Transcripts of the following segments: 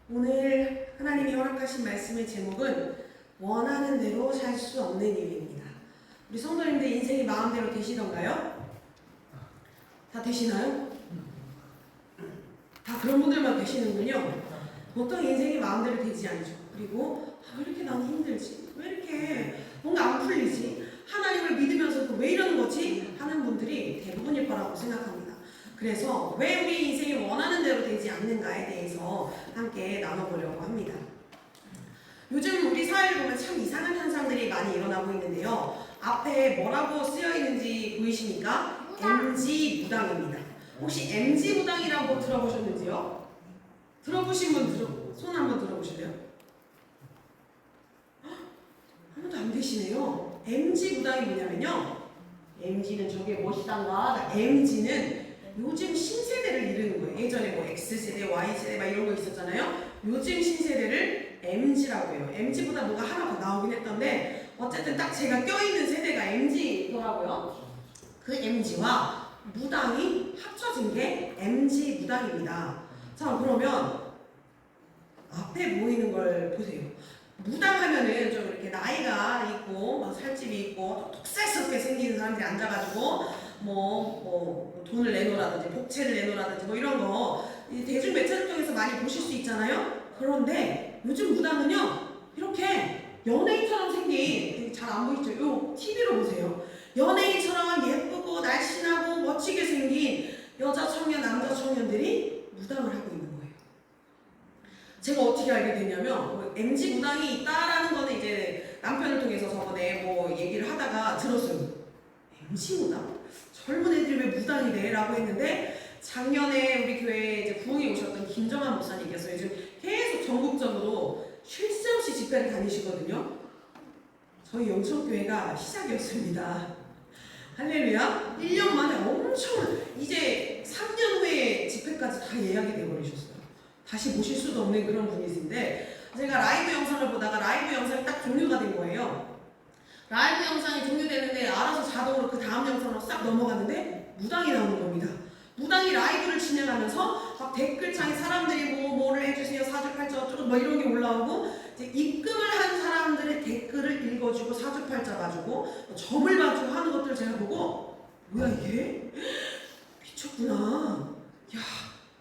오늘 하나님이 허락하신 말씀의 제목은 원하는 대로 살 수 없는 일입니다. 우리 성도님들 인생이 마음대로 되시던가요? 다 되시나요? 다 그런 분들만 되시는군요. 보통 인생이 마음대로 되지 않죠. 그리고 왜 이렇게 난 힘들지? 왜 이렇게 뭔가 안 풀리지? 하나님을 믿으면서도 왜 이러는 거지? 하는 분들이 대부분일 거라고 생각합니다. 그래서 왜 우리 인생이 원하는 대로 되지 않는가에 대해서 함께 나눠보려고 합니다. 요즘 우리 사회를 보면 참 이상한 현상들이 많이 일어나고 있는데요. 앞에 뭐라고 쓰여 있는지 보이십니까? MG 무당입니다. 혹시 MG 무당이라고 들어보셨는지요? 들어보신 분 손 한번 들어보실래요? 아무도 안 계시네요. MG 무당이 뭐냐면요. MG는 저게 무엇이단가? MG는 요즘 신세대를 이루는 거예요. 예전에 뭐 X세대, Y세대 막 이런 거 있었잖아요. 요즘 신세대를 MG라고 해요. MG보다 뭐가 하나 더 나오긴 했던데 어쨌든 딱 제가 껴있는 세대가 MG더라고요. 그 MG와 무당이 합쳐진 게 MG 무당입니다. 자, 그러면 앞에 보이는 걸 보세요. 무당 하면은 좀 이렇게 나이가 있고 살집이 있고 톡살스럽게 생기는 사람들이 앉아가지고 뭐 돈을 내놓으라든지 복채를 내놓으라든지 뭐 이런 거 대중 매체를 통해서 많이 보실 수 있잖아요. 그런데 요즘 무당은요 이렇게 연예인처럼 생긴, 잘 안 보이죠? 요 TV로 보세요. 연예인처럼 예쁘고 날씬하고 멋지게 생긴 여자 청년, 남자 청년들이 무당을 하고 있는 거예요. 제가 어떻게 알게 됐냐면 MG 무당이 있다라는 거는 이제 남편을 통해서 저번에 뭐 얘기를 하다가 들었어요. MG 무당? 젊은 애들이 왜 무당이래? 라고 했는데 작년에 우리 교회에 이제 부흥에 오셨던 김정환 목사님께서 요즘 계속 전국적으로 쉴 새 없이 집회를 다니시거든요. 저희 영천교회가 시작이었습니다. 할렐루야. 1년 만에 엄청 이제 3년 후에 집회까지 다 예약이 돼버리셨어요. 다시 모실 수도 없는 그런 분이신데 제가 라이브 영상을 보다가 라이브 영상이 딱 종료가 된 거예요. 라이브 영상이 종료되는데 알아서 자동으로 그 다음 영상으로 싹 넘어가는데 무당이 나오는 겁니다. 무당이 라이브를 진행하면서 막 댓글창에 사람들이 뭐를 해주세요, 사주팔자 어쩌고 뭐 이런 게 올라오고 이제 입금을 한 사람들의 댓글을 읽어주고 사주팔자 봐주고 점을 봐주고 하는 것들을 제가 보고 뭐야 이게? 미쳤구나. 야,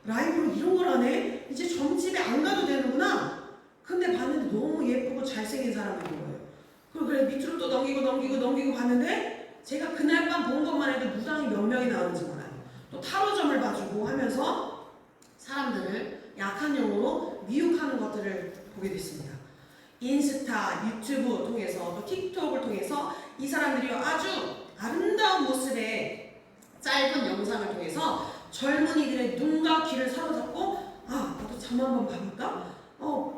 라이브로 이런 걸 하네? 이제 점집에 안 가도 되는구나. 근데 봤는데 너무 예쁘고 잘생긴 사람들인 거예요. 그래 밑으로 또 넘기고 봤는데 제가 그날 밤 본 것만 해도 무당이 몇 명이 나오는지 몰라요. 또 타로점을 봐주고 하면서 사람들을 약한 영으로 미혹하는 것들을 보게 됐습니다. 인스타, 유튜브 통해서 또 틱톡을 통해서 이 사람들이 아주 아름다운 모습의 짧은 영상을 통해서 젊은이들의 눈과 귀를 사로잡고 나도 점 한번 봐볼까?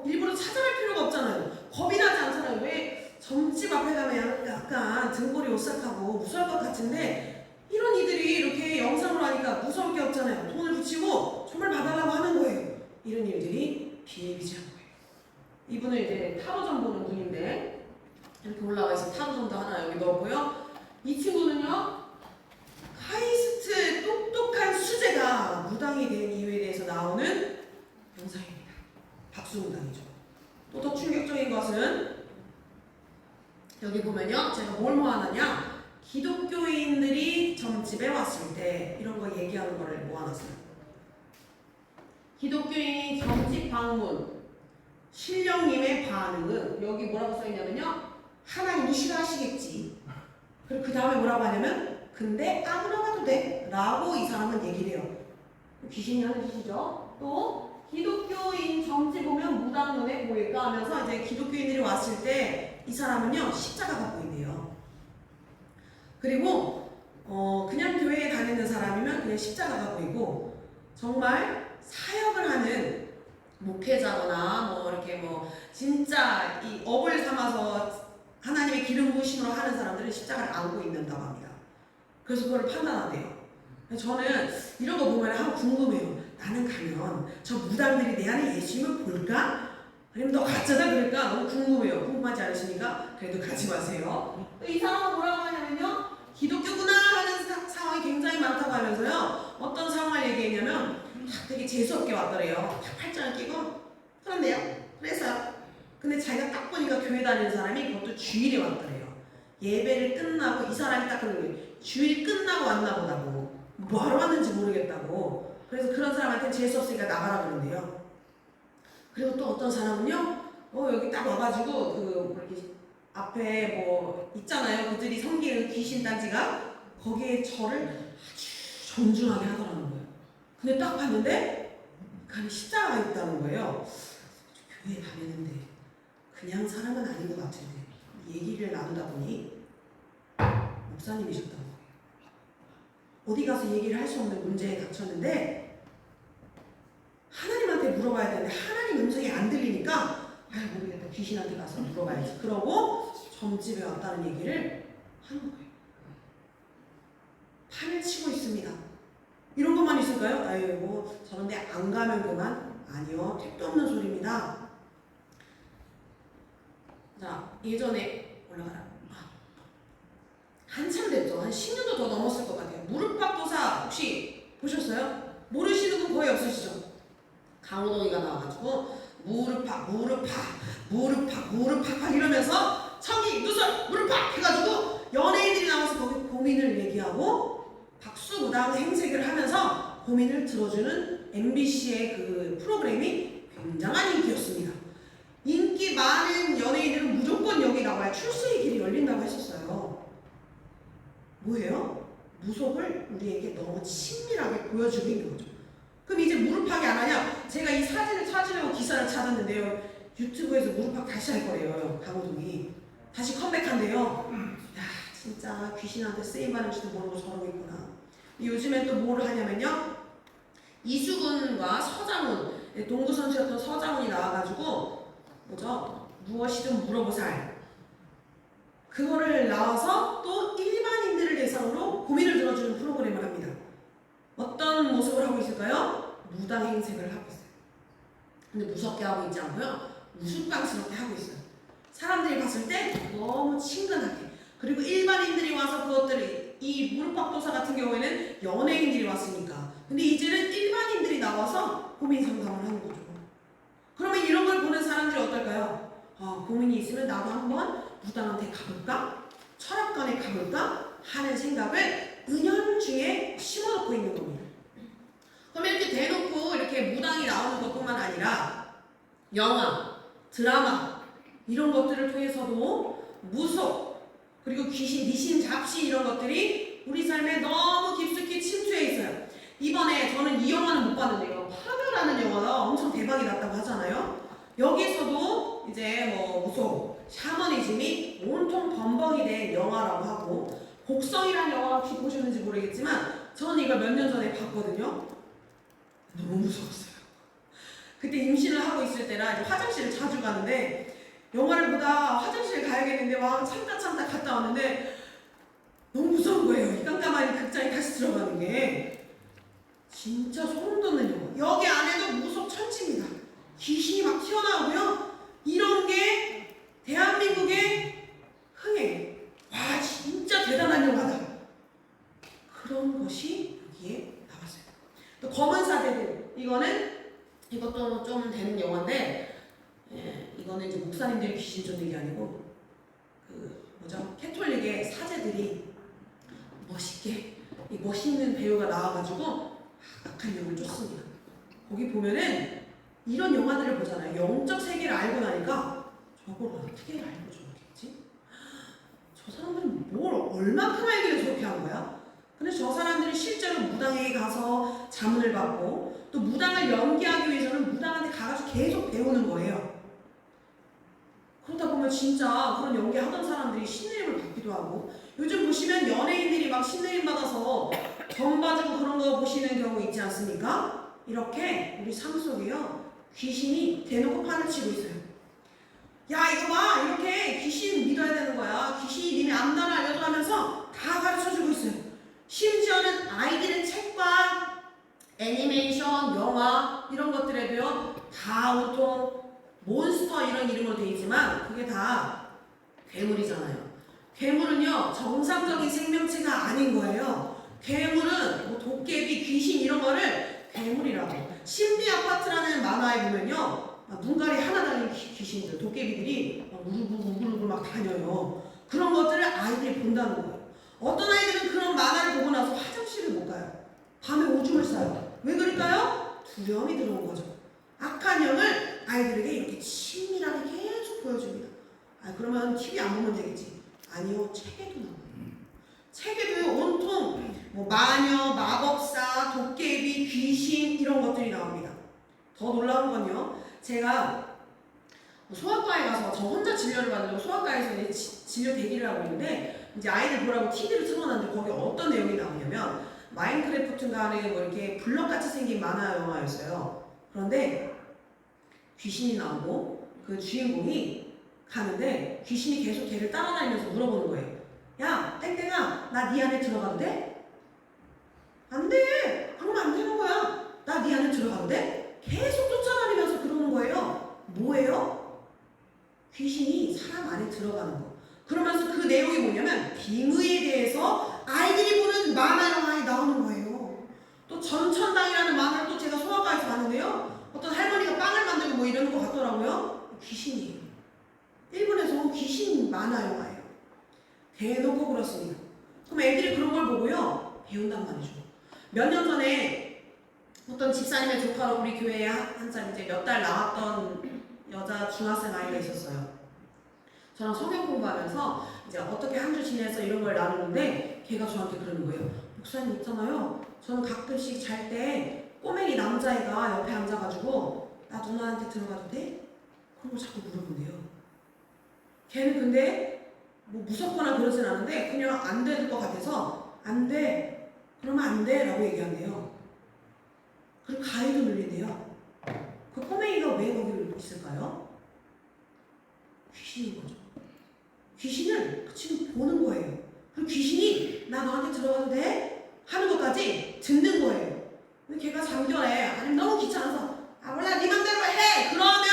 일부러 찾아갈 필요가 없잖아요. 겁이 나지 않잖아요. 왜 점집 앞에 가면 약간 등골이 오싹하고 무서울 것 같은데 이런 이들이 이렇게 영상으로 하니까 무서울 게 없잖아요. 돈을 붙이고 정말 봐달라고 하는 거예요. 이런 일들이 비일비재한 거예요. 이분은 이제 타로점 보는 분인데 이렇게 올라와 있어. 타로점도 하나 여기 넣었고요. 이 친구는요 카이스트 똑똑한 수제가 무당이 된 이유에 대해서 나오는 영상입니다. 박수무당이죠. 또 더 충격적인 것은 여기 보면요 제가 뭘 모아놨냐, 기독교인들이 점집에 왔을 때 이런 거 얘기하는 거를 모아놨어요. 기독교인이 점집 방문, 신령님의 반응은 여기 뭐라고 써있냐면요 하나님이 싫어하시겠지. 그리고 그 다음에 뭐라고 하냐면 근데 아무나 가도 돼 라고 이 사람은 얘기를 해요. 귀신이 하는 짓이죠. 또 기독교인 점집 보면 무당 눈에 보일까 하면서 이제 기독교인들이 왔을 때 이 사람은요 십자가 갖고 있네요. 그리고 그냥 교회에 다니는 사람이면 그냥 십자가가 보이고 정말 사역을 하는 목회자거나 뭐 이렇게 뭐 진짜 이 업을 삼아서 하나님의 기름 부으심으로 하는 사람들은 십자가를 안고 있는다고 합니다. 그래서 그걸 판단하대요. 저는 이런 거 보면 항상 궁금해요. 나는 가면 저 무당들이 내 안에 예수님을 볼까? 아니면 너 가짜다 그럴까? 너무 궁금해요. 궁금하지 않으십니까? 그래도 가지 마세요. 이 사람은 뭐라고 하냐면요 기독교구나 하는 상황이 굉장히 많다고 하면서요 어떤 상황을 얘기했냐면 되게 재수없게 왔더래요. 팔짱을 끼고 그런데 다니는 사람이 그것도 주일에 왔더래요. 예배를 끝나고 이 사람이 딱 그런 거예요. 주일 끝나고 왔나 보다고. 뭐하러 왔는지 모르겠다고. 그래서 그런 사람한테 재수 없으니까 나가라 그러는데요. 그리고 또 어떤 사람은요. 여기 딱 와가지고 그 이렇게 앞에 뭐 있잖아요. 그들이 섬기는 귀신 단지가 거기에 절을 아주 정중하게 하더라는 거예요. 근데 딱 봤는데 그 안에 십자가가 있다는 거예요. 교회에 다녔는데 그냥 사람은 아닌 것 같은데 얘기를 나누다 보니 목사님이셨다는 거예요. 어디 가서 얘기를 할 수 없는 문제에 닥쳤는데 하나님한테 물어봐야 되는데 하나님 음성이 안 들리니까 모르겠다. 귀신한테 가서 물어봐야지. 그러고 점집에 왔다는 얘기를 하는 거예요. 판을 치고 있습니다. 이런 것만 있을까요? 아이고 저런데 안 가면 그만? 아니요. 택도 없는 소리입니다. 자, 예전에 올라가라. 한참 됐죠. 한 10년도 더 넘었을 것 같아요. 무릎팍도사 혹시 보셨어요? 모르시는 분 거의 없으시죠? 강호동이가 나와가지고 무릎팍 이러면서 청이 누설 무릎팍 해가지고 연예인들이 나와서 거기 고민을 얘기하고 박수무당 행색을 하면서 고민을 들어주는 MBC의 그 프로그램이 굉장한 인기였습니다. 인기 많은 연예인들은 무조건 여기 나와야 출세의 길이 열린다고 했었어요. 뭐예요? 무속을 우리에게 너무 친밀하게 보여주고 있는 거죠. 그럼 이제 무릎팍이 안 하냐? 제가 이 사진을 찾으려고 기사를 찾았는데요. 유튜브에서 무릎팍 다시 할 거래요. 강호동이 다시 컴백한대요. 야 진짜 귀신한테 쓰임받는 줄도 모르고 저러고 있구나. 요즘엔 또 뭘 하냐면요. 이수근과 서장훈, 농구 선수였던 서장훈이 나와가지고 뭐죠? 무엇이든 물어보살. 그거를 나와서 또 일반인들을 대상으로 고민을 들어주는 프로그램을 합니다. 어떤 모습을 하고 있을까요? 무당 행색을 하고 있어요. 근데 무섭게 하고 있지 않고요. 우스꽝스럽게 하고 있어요. 사람들이 봤을 때 너무 친근하게. 그리고 일반인들이 와서 그것들을 이 무릎팍도사 같은 경우에는 연예인들이 왔으니까. 근데 이제는 일반인들이 나와서 고민 상담을 하는 거죠. 그러면 이런 걸 보는 사람들이 어떨까요? 고민이 있으면 나도 한번 무당한테 가볼까? 철학관에 가볼까? 하는 생각을 은연중에 심어놓고 있는 겁니다. 그럼 이렇게 대놓고 이렇게 무당이 나오는 것뿐만 아니라 영화, 드라마 이런 것들을 통해서도 무속 그리고 귀신, 미신, 잡신 이런 것들이 우리 삶에 너무 깊숙이 침투해 있어요. 이번에 저는 이 영화는 못 봤는데요. 파묘라는 영화가 엄청 대박이 났다고 하잖아요. 여기서도 이제 뭐 무속, 샤머니즘이 온통 범벅이 된 영화라고 하고 곡성이라는 영화 혹시 보셨는지 모르겠지만 저는 이걸 몇 년 전에 봤거든요. 너무 무서웠어요. 그때 임신을 하고 있을 때라 이제 화장실을 자주 가는데 영화를 보다 화장실 가야겠는데 막 참다 갔다 왔는데 너무 무서운 거예요. 이 깜깜한 극장에 다시 들어가는 게 진짜 소름 돋는 영화. 여기 안에도 무속 천지입니다. 귀신이 막 튀어나오고요. 이런 게 대한민국의 흥행. 와 진짜 대단한 영화다. 그런 것이 여기에 나왔어요. 또 검은 사제들 이것도 좀 되는 영화인데 이거는 이제 목사님들이 귀신 쫓는 게 아니고 캐톨릭의 사제들이 멋있게 이 멋있는 배우가 나와가지고 악한 영을 쫓습니다. 거기 보면은 이런 영화들을 보잖아요. 영적 세계를 알고 나니까 저걸 어떻게 알고 저렇겠지? 저 사람들은 뭘 얼마큼 알기를 저렇게 한 거야? 근데 저 사람들이 실제로 무당에게 가서 자문을 받고 또 무당을 연기하기 위해서는 무당한테 가가지고 계속 배우는 거예요. 그러다 보면 진짜 그런 연기하던 사람들이 신내림을 받기도 하고 요즘 보시면 연예인들이 막 신내림 받아서 전 봐주고 그런 거 보시는 경우 있지 않습니까? 이렇게 우리 삶 속에요. 귀신이 대놓고 판을 치고 있어요. 야 이거 봐 이렇게 귀신 믿어야 되는 거야. 귀신이 니네 암단을 알려줘 하면서 다 가르쳐주고 있어요. 심지어는 아이들의 책과 애니메이션, 영화 이런 것들에도요 다 온통 몬스터 이런 이름으로 되어 있지만 그게 다 괴물이잖아요. 괴물은요 정상적인 생명체가 아닌 거예요. 괴물은 뭐 도깨비, 귀신 이런 거를 괴물이라고. 신비 아파트라는 만화에 보면요 눈깔이 하나 달린 귀신들, 도깨비들이 아이들이 막 우글우글 막 다녀요. 그런 것들을 아이들이 본다는 거예요. 어떤 아이들은 그런 만화를 보고 나서 화장실을 못 가요. 밤에 오줌을 싸요. 왜 그럴까요? 두려움이 들어온 거죠. 악한 영을 아이들에게 이렇게 친밀하게 계속 보여줍니다. 아, 그러면 TV 안 보면 되겠지. 아니요, 책에도 나와요. 책에도요, 온통 뭐 마녀, 마법사, 도깨비, 귀신 이런 것들이 나옵니다. 더 놀라운 건요, 제가 소아과에 가서 저 혼자 진료를 받으려고 소아과에서 이제 진료 대기를 하고 있는데 이제 아이들 보라고 TV를 틀어놨는데 거기 어떤 내용이 나오냐면 마인크래프트인가 안에 뭐 이렇게 블럭같이 생긴 만화 영화였어요. 그런데 귀신이 나오고 그 주인공이 가는데 귀신이 계속 걔를 따라다니면서 물어보는 거예요. 야, 땡땡아, 나 네 안에 들어가도 돼? 안 돼! 그러면 안 되는 거야. 나 네 안에 들어가도 돼? 계속 쫓아다니면서 그러는 거예요. 뭐예요? 귀신이 사람 안에 들어가는 거. 그러면서 그 내용이 뭐냐면 빙의에 대해서 아이들이 보는 만화 영화에 나오는 거예요. 또 전천당이라는 만화를 또 제가 소아과에서 봤는데요. 어떤 할머니가 빵을 만들고 뭐 이러는 것 같더라고요. 귀신이에요. 일본에서 온 귀신 만화 영화예요. 대놓고 그렇습니다. 그럼 애들이 그런 걸 보고요, 배운단 말이죠. 몇 년 전에 어떤 집사님의 조카로 우리 교회에 한참 이제 몇 달 나왔던 여자 중학생 아이가 있었어요. 저랑 성경 공부하면서 이제 어떻게 한 주 지내서 이런 걸 나누는데 걔가 저한테 그러는 거예요. 목사님 있잖아요. 저는 가끔씩 잘 때 꼬맹이 남자애가 옆에 앉아가지고 나 누나한테 들어가도 돼? 그런 걸 자꾸 물어본대요. 걔는 근데 뭐 무섭거나 그러진 않은데 그냥 안 될 것 같아서 안 돼. 그러면 안 돼. 라고 얘기한대요. 그리고 가위도 눌린대요. 그 꼬맹이가 왜 거기 있을까요? 귀신인 거죠. 귀신은 지금 보는 거예요. 그리고 귀신이 나 너한테 들어가도 돼? 하는 것까지 듣는 거예요. 근데 걔가 잠결에 아니면 너무 귀찮아서 아 몰라 네 맘대로 해! 그러면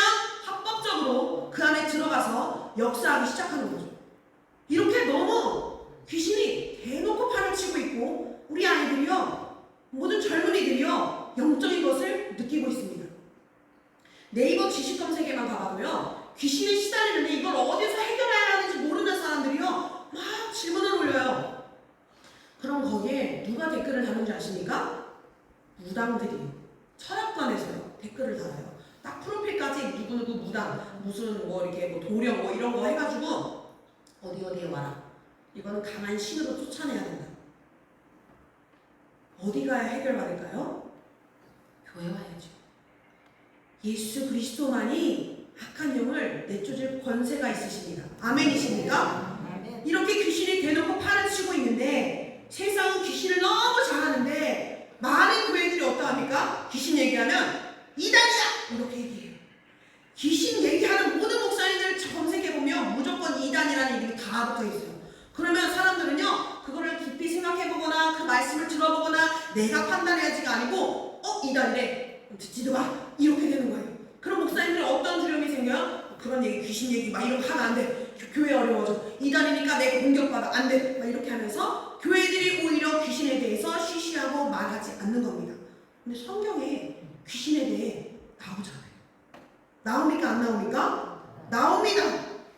합법적으로 그 안에 들어가서 역사하기 시작하는 거죠. 이렇게 너무 귀신이 대놓고 판을 치고 있고 우리 아이들이요, 모든 젊은이들이요, 영적인 것을 느끼고 있습니다. 네이버 지식 검색에만 가봐도요, 귀신에 시달리는데 이걸 어디서 해결해야 하는지 모르는 사람들이요, 막 질문을 올려요. 그럼 거기에 누가 댓글을 다는지 아십니까? 무당들이요. 철학관에서요, 댓글을 달아요. 딱 프로필까지 누구누구 무당, 무슨 뭐 이렇게 뭐 도령 뭐 이런 거 해가지고 어디에 와라. 이거는 강한 신으로 쫓아내야 된다. 어디 가야 해결받을까요? 교회 와야죠. 예수 그리스도만이 악한 영을 내쫓을 권세가 있으십니다. 아멘이십니까? 아멘. 이렇게 귀신이 대놓고 판을 치고 있는데 세상은 귀신을 너무 잘하는데 많은 교회들이 어떠합니까? 귀신 얘기하면 이단이다! 이렇게 얘기해요. 귀신 얘기하는 모든 목사님들 검색해보면 무조건 이단이라는 이름이 다 붙어있어요. 그러면 사람들은요, 그거를 깊이 생각해보거나 그 말씀을 들어보거나 내가 판단해야지가 아니고 이단이래, 듣지도 마, 이렇게 되는 거예요. 그럼 목사님들은 어떤 두려움이 생겨요? 그런 얘기, 귀신 얘기 막 이런 거 하면 안 돼. 교회 어려워져. 이단이니까 내가 공격받아. 안 돼. 막 이렇게 하면서 교회들이 오히려 귀신에 대해서 쉬쉬하고 말하지 않는 겁니다. 근데 성경에 귀신에 대해 나오잖아요. 나옵니까? 안 나옵니까? 나옵니다.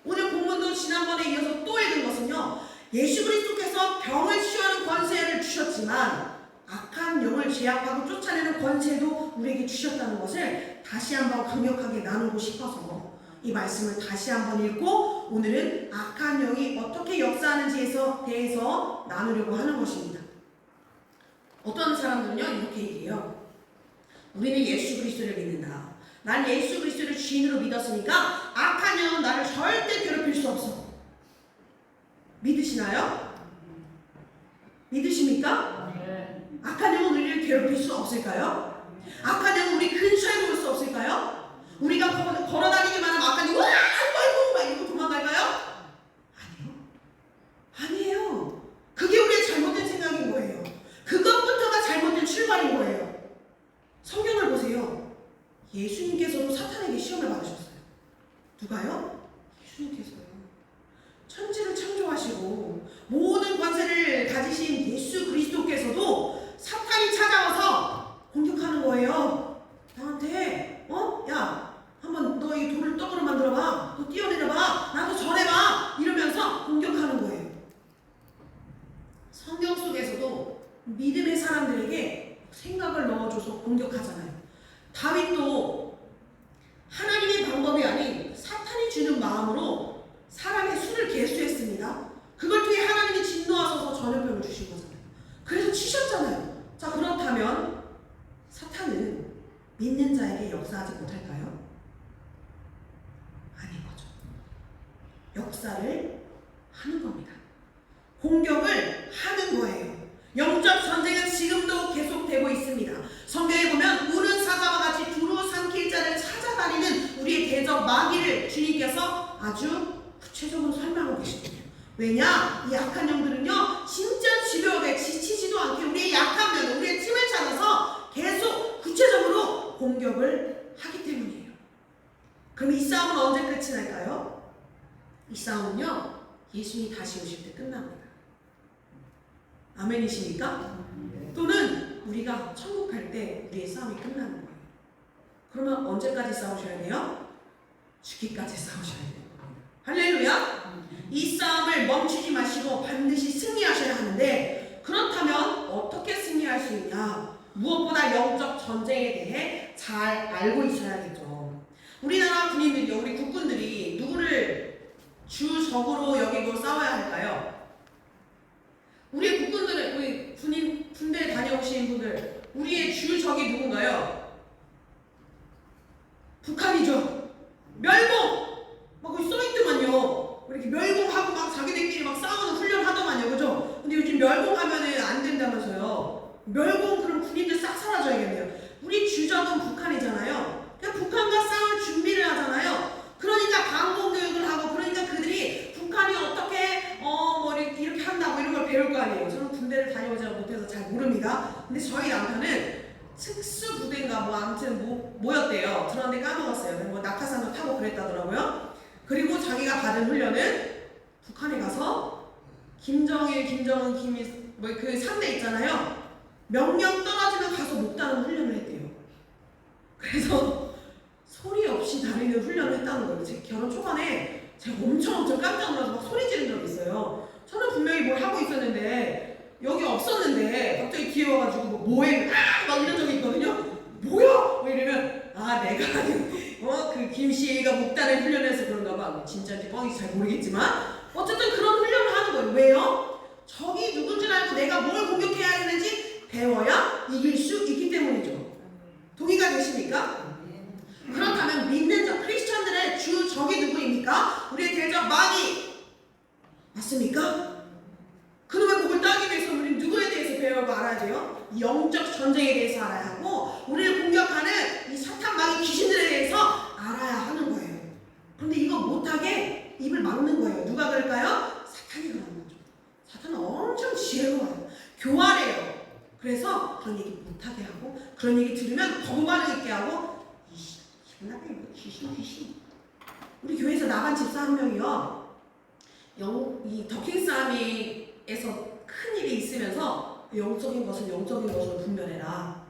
오늘 본문도 지난번에 이어서 또 읽은 것은요, 예수 그리스도께서 병을 치유하는 권세를 주셨지만 악한 영을 제압하고 쫓아내는 권세도 우리에게 주셨다는 것을 다시 한번 강력하게 나누고 싶어서 이 말씀을 다시 한번 읽고 오늘은 악한 영이 어떻게 역사하는지에 대해서 나누려고 하는 것입니다. 어떤 사람들은요, 이렇게 얘기해요. 우리는 예수 그리스도를 믿는다. 난 예수 그리스도를 주인으로 믿었으니까 악한 영은 나를 절대 괴롭힐 수 없어. 믿으시나요? 믿으십니까? 악한 영은 우리를 괴롭힐 수 없을까요? 악한 영은 우리 근처에 볼 수 없을까요? 우리가 걸어다니기만 하면 악한 영이 아이고 막 이러고 도망갈까요? 아니에요. 그게 우리의 잘못된 생각인 거예요. 그것부터가 잘못된 출발인 거예요. 성경을 보세요. 예수님께서도 사탄에게 시험을 받으셨어요. 누가요? 예수님께서요. 천지를 창조하시고 모든 권세를 가지신 예수 그리스도께서도 사탄이 찾아와서 공격하는 거예요. 나한테 야 한번 너 이 돌을 떡으로 만들어봐. 너 뛰어내려봐. 마음으로 사람의 수를 계수했습니다. 그걸 통해 하나님이 진노하셔서 전염병을 주신 거잖아요. 그래서 치셨잖아요. 자, 그렇다면 사탄은 믿는 자에게 역사하지 못할까요? 아닌 거죠. 역사를 하는 겁니다. 공격을 하는 거예요. 영적 전쟁은 지금도 계속되고 있습니다. 성경에 보면 우는 사자와 같이 두루 삼킬 자를 찾아다니는 우리의 대적 마귀를 주님께서 아주 구체적으로 설명하고 계십니다. 왜냐? 이 약한 영들은요, 진짜 집요하게 지치지도 않게 우리의 약한 면, 우리의 틈을 찾아서 계속 구체적으로 공격을 하기 때문이에요. 그럼 이 싸움은 언제 끝이 날까요? 이 싸움은요, 예수님이 다시 오실 때 끝납니다. 아멘이십니까? 또는 우리가 천국 갈 때 우리의 싸움이 끝나는 거예요. 그러면 언제까지 싸우셔야 돼요? 죽기까지 싸우셔야 돼요. 할렐루야! 이 싸움을 멈추지 마시고 반드시 승리하셔야 하는데, 그렇다면 어떻게 승리할 수 있냐? 무엇보다 영적 전쟁에 대해 잘 알고 있어야겠죠. 우리나라 군인들이, 우리 국군들이 누구를 주적으로 여기고 싸워야 할까요? 우리 국군들은, 우리 군대에 다녀오신 분들, 우리의 주적이 누군가요? 북한이죠. 멸공! 막 거기 써있더만요. 이렇게 멸공하고 막 자기들끼리 막 싸우는 훈련 하더만요. 그죠? 근데 요즘 멸공하면은 안 된다면서요. 멸공, 그럼 군인들 싹 사라져야겠네요. 우리 주적은 북한이잖아요. 그러니까 북한과 싸울 준비를 하잖아요. 그러니까 방공교육을 하고, 그러니까 그들이 북한이 어떻게 뭐 이렇게 한다고 이런 걸 배울 거 아니에요. 저는 군대를 다녀오지 못해서 잘 모릅니다. 근데 저희 남편은 특수부대인가 뭐 아무튼 뭐였대요. 들었는데 까먹었어요. 뭐 낙하산도 타고 그랬다더라고요. 그리고 자기가 받은 훈련은 북한에 가서 김정일, 김정은, 김일 뭐 그 3대 있잖아요. 명령 떨어지면 가서 목다는 훈련을 했대요. 그래서 소리 없이 다니는 훈련을 했다는 거예요. 제 결혼 초반에 제가 엄청 깜짝 놀라서 막 소리 지른 적이 있어요. 저는 분명히 뭘 하고 있었는데 여기 없었는데 갑자기 뒤에 와가지고 뭐해? 막 이런 적이 있거든요. 뭐야? 뭐 이러면 내가 그 김씨가 목단을 훈련해서 그런가 봐. 진짜인지 뻥인지 잘 모르겠지만 어쨌든 그런 훈련을 하는 거예요. 왜요? 적이 누군 줄 알고 내가 뭘 공격해야 되는지 배워야 이길 수 있기 때문이죠. 동의가 되십니까? 그렇다면 믿는 자, 크리스천들의 주 적이 누구입니까? 우리의 대적 마귀 맞습니까? 그놈의 목을 따기 위해서 우리는 누구에 대해서 배우고 알아야 돼요? 영적 전쟁에 대해서 알아야 하고, 우리를 공격하는 이 사탄 마귀 귀신들에 대해서 알아야 하는 거예요. 그런데 이거 못하게 입을 막는 거예요. 누가 그럴까요? 사탄이 그러는 거죠. 사탄은 엄청 지혜로워요. 교활해요. 그래서 그런 얘기 못하게 하고, 그런 얘기 들으면 거부반응 있게 하고, 기분 나쁜 거 귀신. 우리 교회에서 나간 집사 한 명이요. 이 더킹스아미에서 큰 일이 있으면서 영적인 것은 영적인 것으로 분별해라.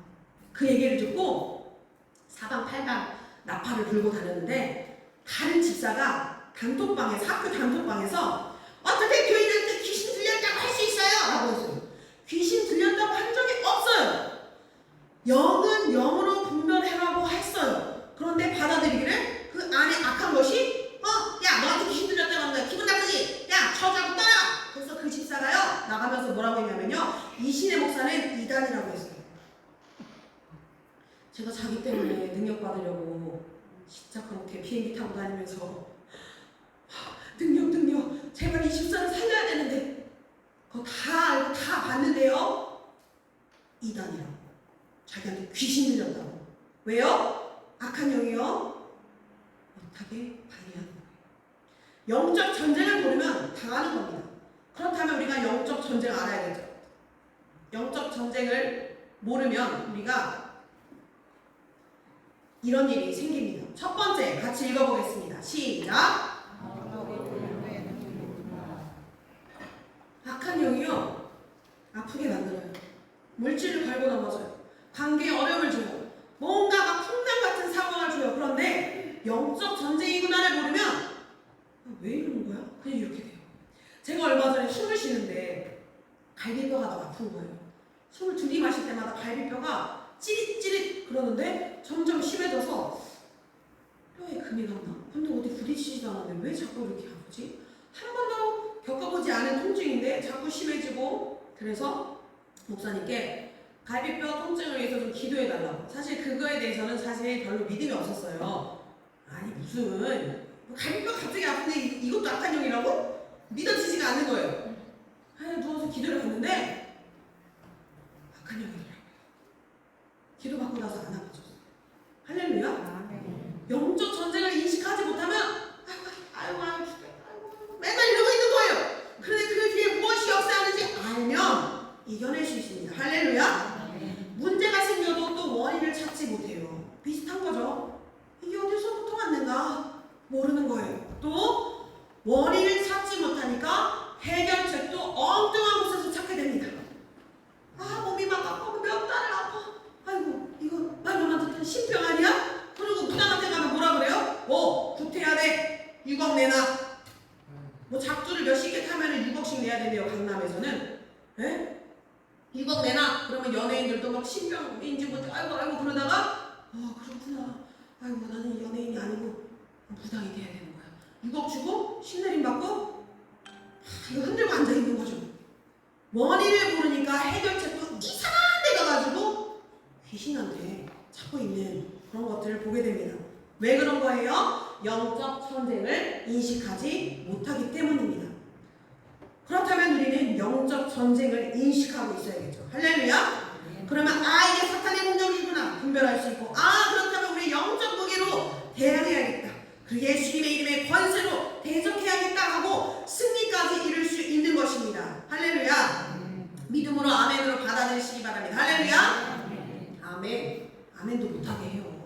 그 얘기를 듣고 사방팔방 나팔을 불고 다녔는데, 다른 집사가 단톡방에서, 학교 단톡방에서 어떻게 교인한테 귀신 들렸다고 할 수 있어요? 라고 했어요. 귀신 들렸다고 한 적이 없어요. 영은 영으로 분별해라고 했어요. 그런데 받아들이기를 그 안에 악한 것이 야 너한테 귀신 들렸다고 한다. 기분 나쁘지? 야 저자고 떠라. 그래서 그 집사가요 나가면서 뭐라고 했냐면요, 이신의 목사는 이단이라고 했어요. 제가 자기 때문에 능력 받으려고 진짜 그렇게 비행기 타고 다니면서 능력 제발 이 집사를 살려야 되는데 그거 다 알고 다 봤는데요, 이단이라고. 자기한테 귀신 들렸다고. 왜요? 악한 영이요 못하게 방해하는 거예요. 영적 전쟁을 모르면 당하는 겁니다. 그렇다면 우리가 영적 전쟁을 알아야겠죠. 영적 전쟁을 모르면 우리가 이런 일이 생깁니다. 첫 번째 같이 읽어보겠습니다. 시작. 악한 영이요 아프게 만들어요. 물질을 갈고 넘어져요. 관계에 어려움을 줘요. 뭔가 막 풍랑 같은 상황을 줘요. 그런데 영적 전쟁이구나를 모르면 왜 이러는 거야? 그냥 이렇게 돼요. 제가 얼마 전에 숨을 쉬는데 갈비뼈가 너무 아픈 거예요. 숨을 들이마실 때마다 갈비뼈가 찌릿찌릿 그러는데 점점 심해져서 뼈에 금이 갔나? 근데 어디 부딪 부딪히지도 않았는데 왜 자꾸 이렇게 아프지? 한 번도 겪어보지 않은 통증인데 자꾸 심해지고, 그래서 목사님께 갈비뼈 통증을 위해서 좀 기도해달라고. 사실 그거에 대해서는 사실 별로 믿음이 없었어요. 아니 무슨 갈비뼈 갑자기 아픈데 이것도 악한형이라고? 믿어지지가 않는 거예요. 누워서 기도를 했는데 악한형이더라고요. 기도받고 나서 안 아파졌어요. 할렐루야. 영적 전쟁을 인식하지 못하면 아이고 죽겠다, 아이고 맨날 이러고 있는 거예요. 그런데 그 뒤에 무엇이 역사하는지 알면 이겨낼 수 있습니다. 할렐루야. 문제가 생겨도 또 원인을 찾지 못해요. 비슷한 거죠. 이게 어디서부터 왔는가 모르는 거예요. 또 원인을 찾지 못하니까 해결책도 엉뚱한 곳에서 찾게 됩니다. 몸이 막 아파, 몇 달을 아파. 아이고 이거 말로만 듣던 신병 아니야? 그리고 무당한테 가면 뭐라 그래요? 구태해야 돼. 6억 내놔. 뭐 작두를 몇십 개 타면은 6억씩 내야 된대요. 강남에서는. 에? 6억 내놔. 그러면 연예인들도 막 신병인지 뭐 아이고 그러다가 그렇구나. 아이고 나는 연예인이 아니고 무당이 돼야 되는 거야. 6억 주고 신내림 받고 이거 흔들고 앉아 있는 거죠. 원인을 모르니까 해결책도 이상한 데 가가지고 귀신한테 찾고 있는 그런 것들을 보게 됩니다. 왜 그런 거예요? 영적 전쟁을 인식하지 못하기 때문입니다. 그렇다면 우리는 영적 전쟁을 인식하고 있어야겠죠. 할렐루야. 그러면 이게 사탄의 공격이구나 분별할 수 있고, 그렇다면 우리 영적 무기로 대항해야겠다. 그 예수님의 이름의 권세로 대적해야겠다 하고 승리까지 이룰 수 있는 것입니다. 할렐루야. 믿음으로 아멘으로 받아들이시기 바랍니다. 할렐루야. 아멘. 아멘도 못하게 해요.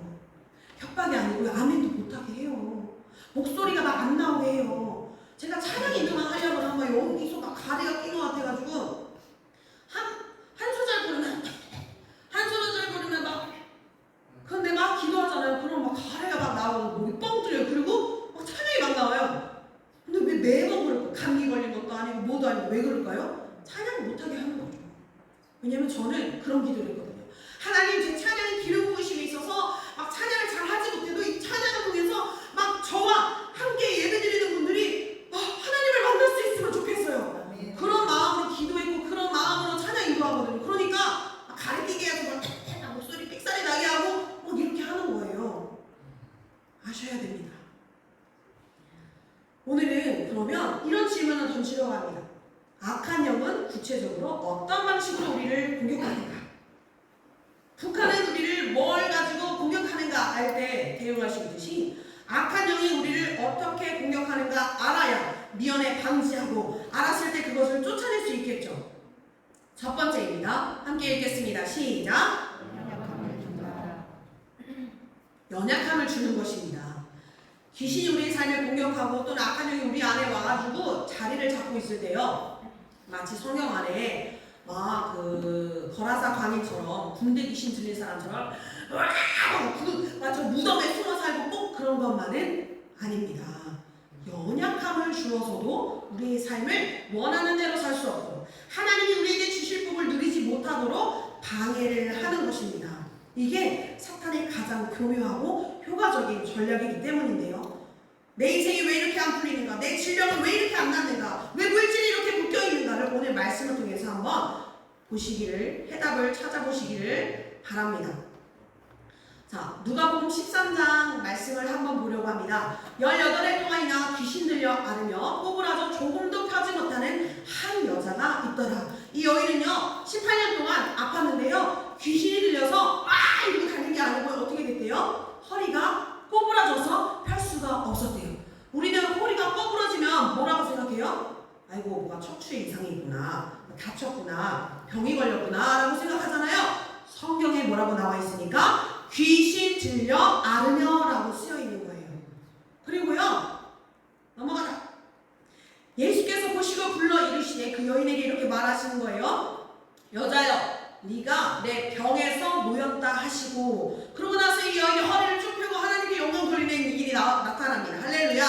협박이 아니고요. 아멘도 못하게 해요. 목소리가 막 안 나오게 해요. 제가 찬양 인도만 하려고 하면 여기서 막 가래가 낀 것 같아가지고 한 소절 부르면 막 근데 막 기도하잖아요. 그럼 막 가래가 막 나오고 목이 뻥 뚫려요. 그리고 막 찬양이 막 나와요. 근데 왜 매번 그럴까요? 감기 걸린 것도 아니고 뭐도 아니고 왜 그럴까요? 찬양을 못하게 하는 거죠. 왜냐면 저는 그런 기도를 했거든요. 하나님 제 찬양에 기름 부으심이 있어서 막 찬양을 잘 하지 못해도 이 찬양을 통해서 막 저와 함께 예배드리는 분들이 하나님을 만날 수 있으면 좋겠어요. 그런 마음으로 기도했고 그런 마음으로 찬양 인도하거든요. 그러니까 가르치게 해서 막 목소리 삑사리 나게 하고 막 이렇게 하는 거예요. 아셔야 됩니다. 오늘은 그러면 이런 질문을 던지려고 합니다. 악한 영은 구체적으로 어떤 방식으로 우리를 공격하는가? 북한은 우리를 뭘 가지고 공격하는가 할 때 대응할 수 있듯이 악한 영이 우리를 어떻게 공격하는가 알아야 미연에 방지하고 알았을 때 그것을 쫓아낼 수 있겠죠. 첫 번째입니다. 함께 읽겠습니다. 시작. 연약함을 주는 것입니다. 귀신이 우리의 삶을 공격하고 또는 악한 영이 우리 안에 와가지고 자리를 잡고 있을 때요. 마치 성경 안에 그 거라사 광인처럼 군대 귀신 들린 사람처럼 마치 무덤에 숨어 살고 꼭 그런 것만은 아닙니다. 연약함을 주어서도 우리의 삶을 원하는 대로 살 수 없고 하나님이 우리에게 주실 복을 누리지 못하도록 방해를 하는 것입니다. 이게 사탄의 가장 교묘하고 효과적인 전략이기 때문인데요. 내 인생이 왜 이렇게 안 풀리는가? 내 질병은 왜 이렇게 안 낫는가? 왜 물질이 이렇게 묶여있는가를 오늘 말씀을 통해서 한번 보시기를, 해답을 찾아보시기를 바랍니다. 자, 누가복음 13장 말씀을 한번 보려고 합니다. 18해 동안이나 귀신 들려 앓으며 꼬부라져 조금도 펴지 못하는 한 여자가 있더라. 이 여인은요 18년 동안 아팠는데요 귀신이 들려서 이러고 다니는 게 아니고 어떻게 됐대요? 허리가 꼬부라져서 펼 수가 없었대요. 우리는 허리가 꼬부러지면 뭐라고 생각해요? 아이고 뭐가 척추에 이상이 있구나, 다쳤구나, 병이 걸렸구나 라고 생각하잖아요. 성경에 뭐라고 나와 있으니까 귀신 들려 앓으며 라고 쓰여 있는 거예요. 그리고요 넘어가자. 예수께서 보시고 불러 이르시되 그 여인에게 이렇게 말하시는 거예요. 여자여 네가 내 병에서 놓였다 하시고, 그러고 나서 이 여인이 허리를 쭉 펴고 하나님께 영광 돌리는 일이 나타납니다. 할렐루야.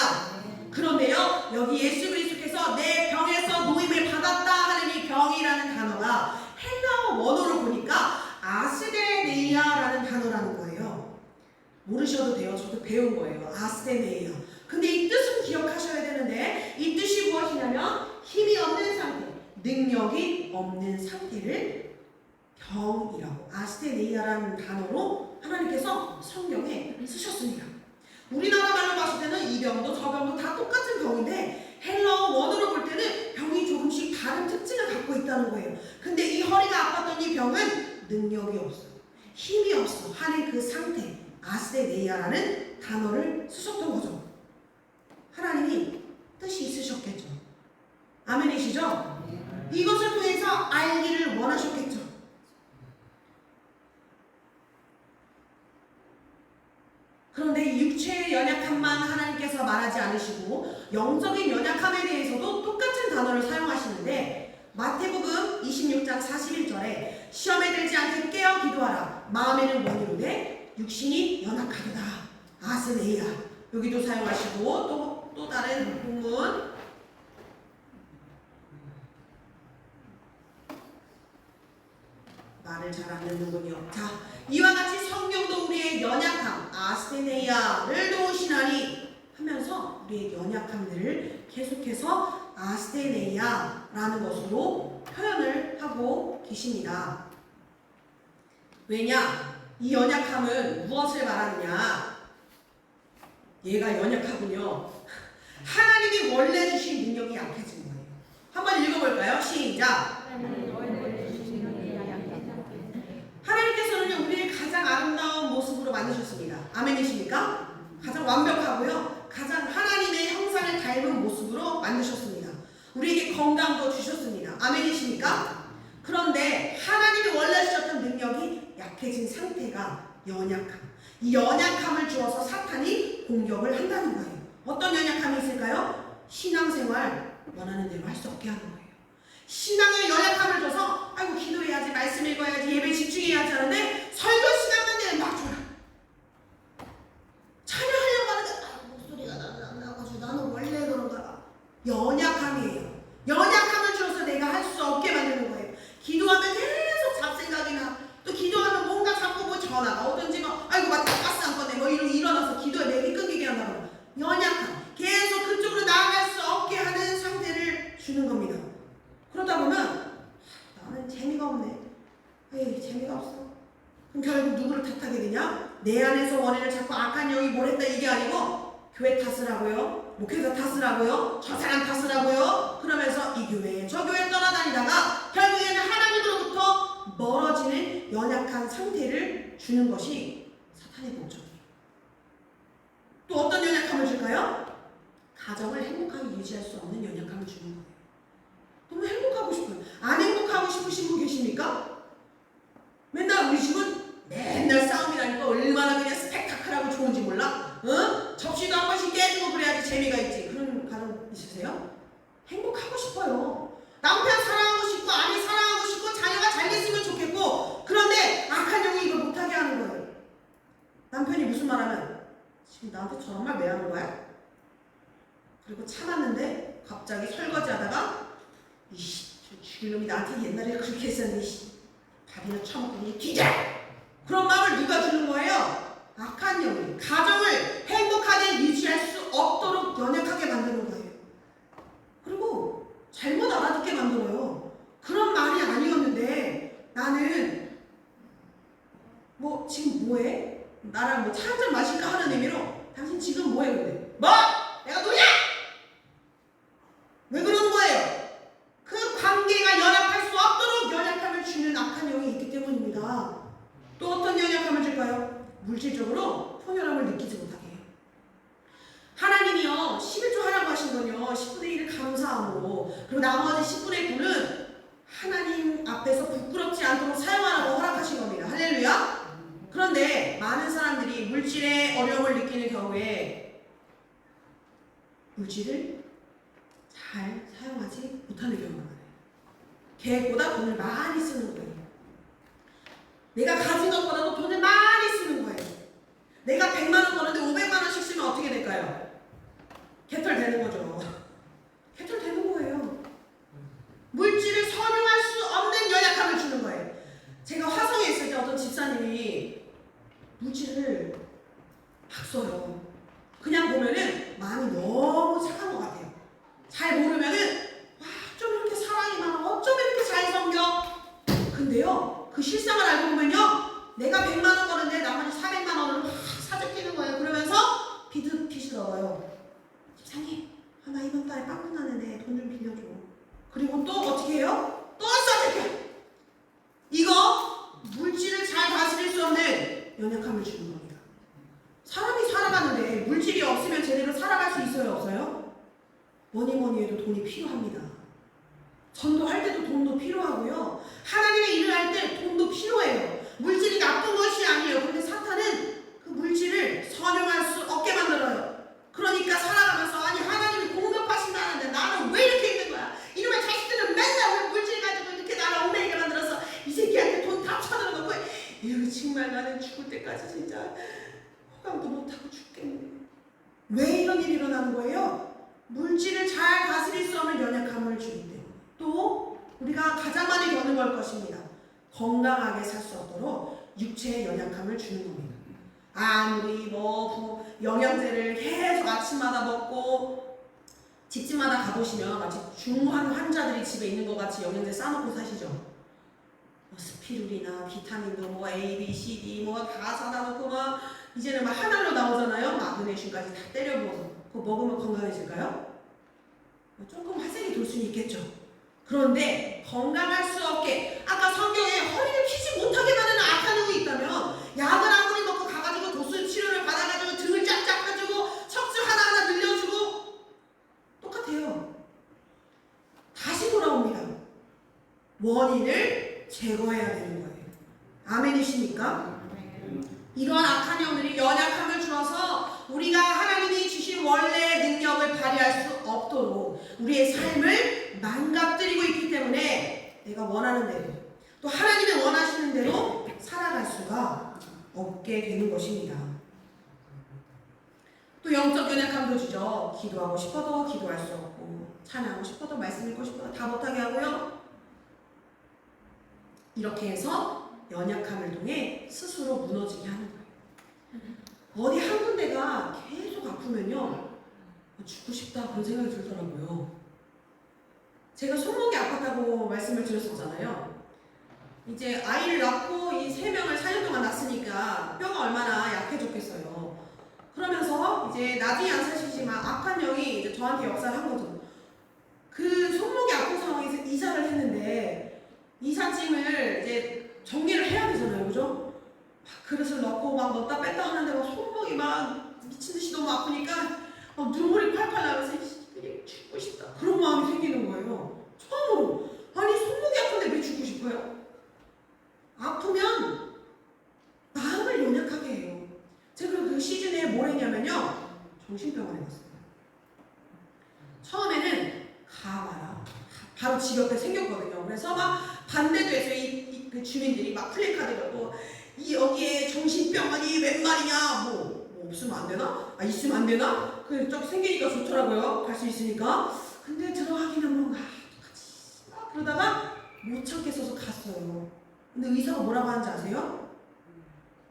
그런데요 여기 예수 그리스도께서 내 병에서 노임을 받았다 하는 이 병이라는 단어가 헬라어 원어로 보니까 아스데네이아라는 단어라는 거예요. 모르셔도 돼요. 저도 배운 거예요. 아스테네이아. 근데 이 뜻은 기억하셔야 되는데 이 뜻이 무엇이냐면 힘이 없는 상태, 능력이 없는 상태를 병이라고 아스테네이아라는 단어로 하나님께서 성경에 쓰셨습니다. 우리나라 말로 봤을 때는 이 병도 저 병도 다 똑같은 병인데 헬라어 원어로 볼 때는 병이 조금씩 다른 특징을 갖고 있다는 거예요. 근데 이 허리가 아팠던 이 병은 능력이 없어, 힘이 없어 하는 그 상태, 아스테네이아라는 단어를 쓰셨던 거죠. 하나님이 뜻이 있으셨겠죠. 아멘이시죠? 이것을 통해서 알기를 원하셨겠죠. 그런데 육체의 연약함만 하나님께서 말하지 않으시고 영적인 연약함에 대해서도 똑같은 단어를 사용하시는데 마태복음 26장 41절에 시험에 들지 않게 깨어 기도하라. 마음에는 원이로되 육신이 연약하도다. 아스네이아. 여기도 사용하시고 또 다른 본문 말을 잘 안 듣는군요. 자, 이와 같이 성경도 우리의 연약함 아스테네이아를 도우시나니 하면서 우리의 연약함들을 계속해서 아스테네이아라는 것으로 표현을 하고 계십니다. 왜냐? 이 연약함은 무엇을 말하느냐? 얘가 연약하군요. 하나님이 원래 주신 능력이 약해진 거예요. 한번 읽어볼까요? 시작! 하나님께서는 우리를 가장 아름다운 모습으로 만드셨습니다. 아멘이십니까? 가장 완벽하고요. 가장 하나님의 형상을 닮은 모습으로 만드셨습니다. 우리에게 건강도 주셨습니다. 아멘이십니까? 그런데 하나님이 원래 주셨던 능력이 약해진 상태가 연약함. 이 연약함을 주어서 사탄이 공격을 한다는 거예요. 어떤 연약함이 있을까요? 신앙생활 원하는 대로 할 수 없게 하는 거예요. 신앙의 연약함을 줘서 아이고 기도해야지, 말씀 읽어야지, 예배 집중해야지 하는데 설교 시간만 되면 막 줘라. 찬양하려고 하는데 목소리가 안 나가지고 나는 원래 그런 거야. 연약함이에요. 연약함을 줘서 내가 할 수 없게 만드는 거예요. 기도하면 계속 잡생각이 나. 또 기도하면 뭔가 자꾸 뭐 전화가 오든지 뭐 아이고 맞다 가스 안 꺼내 뭐 일어나서 기도에 맥이 끊기게 한다고. 연약함. 계속 그쪽으로 나아갈 수 없게 하는 상태를 주는 겁니다. 그러다 보면 나는 재미가 없네. 에이 재미가 없어. 그럼 결국 누구를 탓하게 되냐? 내 안에서 원인을 찾고 악한 영이 뭘 했다 이게 아니고 교회 탓을 하고요. 목회자 탓을 하고요. 저 사람 탓을 하고요. 그러면서 이 교회 저 교회 떠나다니다가 결국에는 하나님으로부터 멀어지는 연약한 상태를 주는 것이 사탄의 목적이에요. 또 어떤 연약함을 줄까요? 가정을 행복하게 유지할 수 없는 연약함을 주는 거예요. 너무 행복하고 싶어요. 안 행복하고 싶으신 분 계십니까? 맨날 우리 집은 맨날 싸움이라니까 얼마나 그냥 스펙타클하고 좋은지 몰라? 어? 접시도 한 번씩 깨지고 그래야지 재미가 있지. 그런 가정 있으세요? 행복하고 싶어요. 남편 사랑하고 싶고 아내 사랑하고 싶고 자녀가 잘 됐으면 좋겠고 그런데 악한 영이 이걸 못하게 하는 거예요. 남편이 무슨 말하면 지금 나한테 저런 말 왜 하는 거야? 그리고 참았는데 갑자기 설거지하다가 이씨, 저 죽일 놈이 나한테 옛날에 그렇게 했었는데 밥이나 처먹더니 뒤져! 그런 마음을 누가 주는 거예요? 악한 영이 가정을 행복하게 유지할 수 없도록 연약하게 만드는 거예요. 그리고 잘못 알아듣게 만들어요. 그런 말이 아니었는데 나는 뭐 지금 뭐해? 나랑 뭐 차 한잔 마실까 하는 의미로 당신 지금 뭐해? 근데 뭐? 내가 노냐? 왜 그러는 거예요? 그 관계가 연약할 수 없도록 연약함을 주는 악한 영이 있기 때문입니다. 또 어떤 연약함을 줄까요? 물질적으로 풍요함을 느끼지 못하게 해요. 하나님이요 11조 하라고 하신 건요 10분의 1을 감사함으로 그리고 나머지 10분의 9는 하나님 앞에서 부끄럽지 않도록 사용하라고 허락하신 겁니다. 할렐루야. 그런데 많은 사람들이 물질의 어려움을 느끼는 경우에 물질을 잘 사용하지 못하는 경우가 많아요. 계획보다 돈을 많이 쓰는 거예요. 내가 가진 것보다도 돈을 많이 쓰는 거예요. 내가 100만 원 버는데 500만 원씩 쓰면 어떻게 될까요? 개털 되는 거죠. 개털 되는 거예요. 물질을 선용할 수 없는 연약함을 주는 거예요. 제가 화성에 있을 때 어떤 집사님이 물질을 없어요. 그냥 보면은 마음이 너무 착한 것 같아요. 잘 모르면은 와, 좀 이렇게 사랑이 많아, 어쩜 이렇게 잘 섬겨. 근데요, 그 실상을 알고 보면요, 내가 100만 원 버는데 나머지 400만 원을 막 사재끼는 거예요. 그러면서 빚을 얻어요. 집사님, 나 이번 달에 빵 끝나는데 돈 좀 빌려줘. 그리고 또 어떻게 해요? 또 사재껴. 이거 물질을 잘 다스릴 수 없는 연약함을 주는 겁니다. 사람이 살아가는데 물질이 없으면 제대로 살아갈 수 있어요, 없어요? 뭐니 해도 돈이 필요합니다. 전도할 때도 돈도 필요하고요. 하나님의 일을 할 때 돈도 필요해요. 물질이 나쁜 것이 아니에요. 그런데 사탄은 그 물질을 선용할 수 없게 만들어요. 그러니까 살아가면서 아니 하나님이 공급하신다는데 나는 왜 이렇게 있는 거야? 이놈의 자식들은 맨날 왜 물질 가지고 이렇게 나를 엉망이게 만들었어? 이 새끼한테 돈 다 쳐들어놓고 이거 정말 나는 죽을 때까지 진짜 호감도 못하고 죽겠네. 왜 이런 일이 일어나는 거예요? 물질을 잘 다스릴 수 없는 연약함을 주기 때문에. 또 우리가 가장 많이 겪는 걸 것입니다. 건강하게 살 수 없도록 육체의 연약함을 주는 겁니다. 아무리 영양제를 계속 아침마다 먹고 집집마다 가보시면 마치 중환 환자들이 집에 있는 것 같이 영양제 싸놓고 사시죠. 스피루리나 비타민도 A, B, C, D 다 사다 놓고 이제는 하나로 나오잖아요. 마그네슘까지 다 때려 부어서 그거 먹으면 건강해질까요? 조금 화색이 돌 수는 있겠죠. 그런데 건강할 수 없게 아까 성경에 허리를 펴지 못하게 만드는 악한 영이 있다면 약을 아무리 먹고 가가지고 도수 치료를 받아가지고 등을 쫙쫙 펴주고 척추 하나하나 늘려주고 똑같아요. 다시 돌아옵니다. 원인을 제거해야 되는 거예요. 아멘이십니까? 이러한 악한 영들이 연약함을 주어서 우리가 하나님이 주신 원래의 능력을 발휘할 수 없도록 우리의 삶을 망가뜨리고 있기 때문에 내가 원하는 대로 또 하나님이 원하시는 대로 살아갈 수가 없게 되는 것입니다. 또 영적 연약함도 주죠. 기도하고 싶어도 기도할 수 없고 찬양하고 싶어도 말씀 읽고 싶어도 다 못하게 하고요. 이렇게 해서 연약함을 통해 스스로 무너지게 하는 거예요. 어디 한 군데가 계속 아프면요 죽고 싶다 그런 생각이 들더라고요. 제가 손목이 아팠다고 말씀을 드렸었잖아요. 이제 아이를 낳고 이 3명을 4년 동안 낳았으니까 뼈가 얼마나 약해졌겠어요. 그러면서 이제 나중에 안 사시지만 악한 영이 이제 저한테 역사를 한 거죠. 그 손목이 아픈 상황에서 이사를 했는데 이삿짐을 이제 정리를 해야 되잖아요, 그죠? 그릇을 넣고 넣었다 뺐다 하는데 손목이 미친듯이 너무 아프니까 눈물이 팔팔 나면서 그냥 죽고 싶다 그런 마음이 생기는 거예요. 처음으로. 아니 손목이 아픈데 왜 죽고 싶어요? 아프면 마음을 연약하게 해요. 제가 그 시즌에 뭘 했냐면요 정신병원에 갔어요. 처음에는 가봐라 바로 집 옆에 생겼거든요. 그래서 반대도 해서 그 주민들이 플래카드 걸고 여기에 정신병원이 웬 말이냐 뭐 없으면 안 되나? 있으면 안 되나? 저기 생기니까 좋더라고요. 갈 수 있으니까. 근데 들어가기는 뭔가 똑같이 그러다가 못 참겠어서 갔어요. 근데 의사가 뭐라고 하는지 아세요?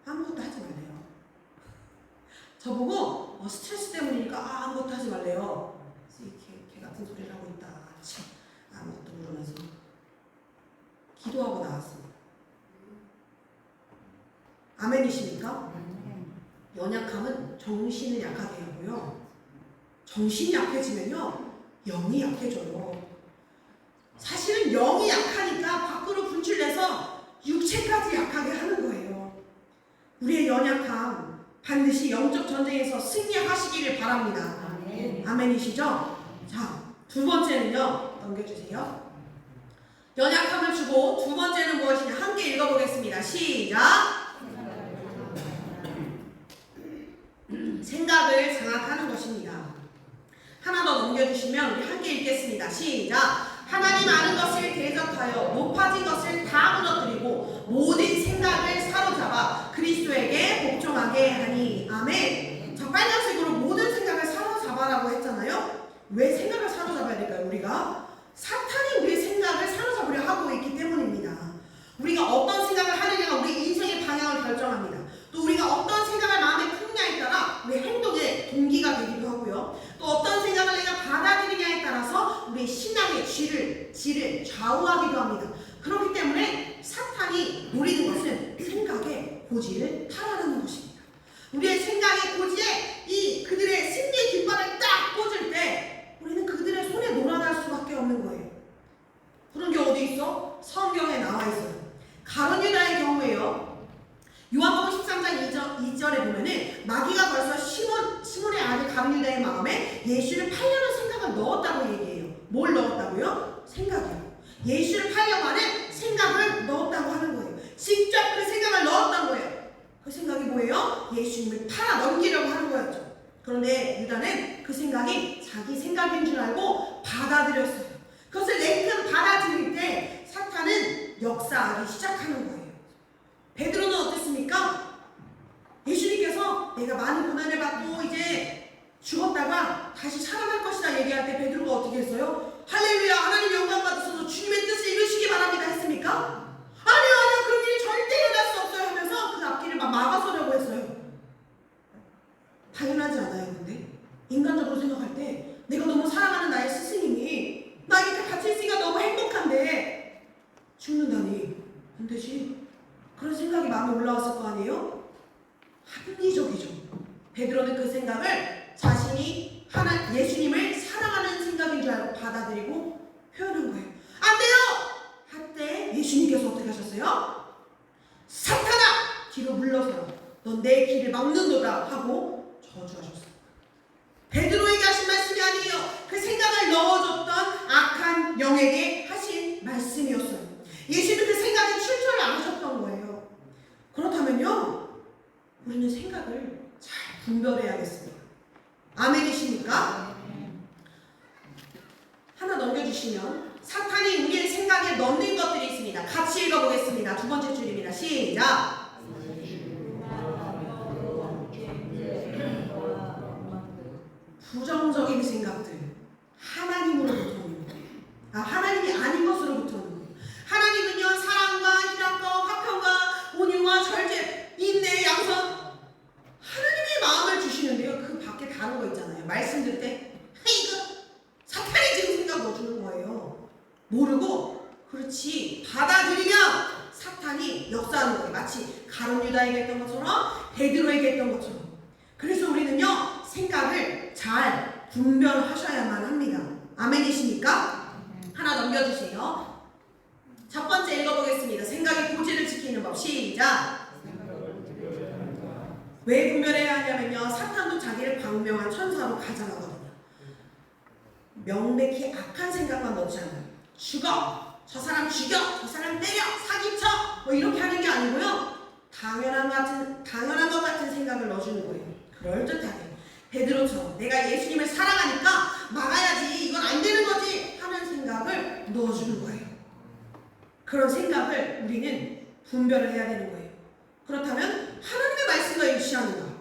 아무것도 하지 말래요. 저보고 스트레스 때문이니까 아무것도 하지 말래요. 그래서 개 같은 소리를 하고 있다. 참 아무것도 모르면서 기도하고 나왔습니다. 아멘이십니까? 연약함은 정신을 약하게 하고요. 정신이 약해지면요 영이 약해져요. 사실은 영이 약하니까 밖으로 분출돼서 육체까지 약하게 하는 거예요. 우리의 연약함 반드시 영적 전쟁에서 승리하시기를 바랍니다. 아멘. 아멘이시죠? 자, 두 번째는요 넘겨주세요. 연약함을 주고 두 번째는 무엇이냐 함께 읽어보겠습니다. 시작. 생각을 장악하는 것입니다. 하나 더 넘겨주시면 우리 함께 읽겠습니다. 시작. 하나님 아는 것을 대적하여 높아진 것을 다 무너뜨리고 모든 생각을 사로잡아 그리스도에게 복종하게 하니. 아멘. 자, 빨간색으로 모든 생각을 사로잡아라고 했잖아요. 왜 생각을 사로잡아야 될까요? 우리가 사탄이 우리의 생각을 사로잡으려 하고 있기 때문입니다. 우리가 어떤 생각을 하느냐가 우리 인생의 방향을 결정합니다. 또 우리가 어떤 생각을 마음에 품냐에 따라 우리 우리 신앙의 질을 좌우하기도 합니다. 그렇기 때문에 사탄이 노리는 것은 생각의 고지를 탈환하는 것입니다. 우리의 생각의 고지에 이 그들의 승리의 깃발을 딱 꽂을 때 우리는 그들의 손에 놀아날 수밖에 없는 거예요. 그런 게 어디 있어? 성경에 나와 있어요. 가룟 유다의 경우에요. 요한복음 13장 2절에 보면은 마귀가 벌써 시몬의 아들 가룟 유다의 마음에 예수를 팔려는 생각을 넣었다고 얘기해요. 뭘 넣었다고요? 생각이요. 예수를 팔려고 하는 생각을 넣었다고 하는 거예요. 직접 그 생각을 넣었던 거예요. 그 생각이 뭐예요? 예수님을 팔아 넘기려고 하는 거였죠. 그런데 유다는 그 생각이 자기 생각인 줄 알고 받아들였어요. 그것을 냉큼 받아들일 때 사탄은 역사하기 시작하는 거예요. 베드로는 어땠습니까? 예수님께서 내가 많은 고난을 받고 이제 죽었다가 다시 살아날 것이다 얘기할 때 베드로가 어떻게 했어요? 할렐루야 하나님 영광 받으셔서 주님의 뜻을 이루시기 바랍니다 했습니까? 아니요 그런 일이 절대 일어날 수 없어요 하면서 그 앞길을 막 막아서려고 했어요. 당연하지 않아요. 근데 인간적으로 생각할 때 내가 너무 사랑하는 나의 스승님이 나 이렇게 같이 있으니까 너무 행복한데 죽는다니 안 되지. 그런 생각이 마음에 올라왔을 거 아니에요? 합리적이죠. 베드로는 그 생각을 자신이 예수님을 사랑하는 생각인 줄 알고 받아들이고 표현한 거예요. 안 돼요! 할 때 예수님께서 어떻게 하셨어요? 사탄아! 뒤로 물러서라. 넌 내 길을 막는도다 하고 저주하셨어요. 베드로에게 하신 말씀이 아니에요. 그 생각을 넣어줬던 악한 영에게 하신 말씀이었어요. 예수님은 그 생각에 출처를 아셨던 거예요. 그렇다면요, 우리는 생각을 잘 분별해야겠습니다. 아멘이십니까? 하나 넘겨주시면 사탄이 우리의 생각에 넣는 것들이 있습니다. 같이 읽어보겠습니다. 두 번째 줄입니다. 시작! 부정적인 생각들, 하나님으로부터 오는 거예요. 하나님이 아닌 것으로부터 오는 거예요. 하나님은요, 사랑과 희락과 화평과 온유와 절제, 인내, 양선, 하나님의 마음을 주시는데요. 그 밖에 다른 거 있잖아요. 말씀 들을 때 이거 사탄이 지금 생각 넣어주는 거예요. 모르고 그렇지 받아들이면 사탄이 역사하는 거예요. 마치 가룟 유다에게 했던 것처럼 베드로에게 했던 것처럼. 그래서 우리는요, 생각을 잘 분별하셔야만 합니다. 아멘이십니까? 하나 넘겨주세요. 첫 번째 읽어보겠습니다. 생각의 고지를 지키는 법. 시작! 왜 분별해야 하냐면요, 사탄도 자기를 광명한 천사로 가장하거든요. 명백히 악한 생각만 넣지 않아요. 죽어! 저 사람 죽여! 저 사람 때려! 사기쳐! 뭐 이렇게 하는 게 아니고요, 당연한 것 같은 생각을 넣어주는 거예요. 그럴듯하게 베드로처럼 내가 예수님을 사랑하니까 막아야지, 이건 안 되는 거지 하는 생각을 넣어주는 거예요. 그런 생각을 우리는 분별을 해야 되는 거예요. 그렇다면 하나님의 말씀과 일치하는가?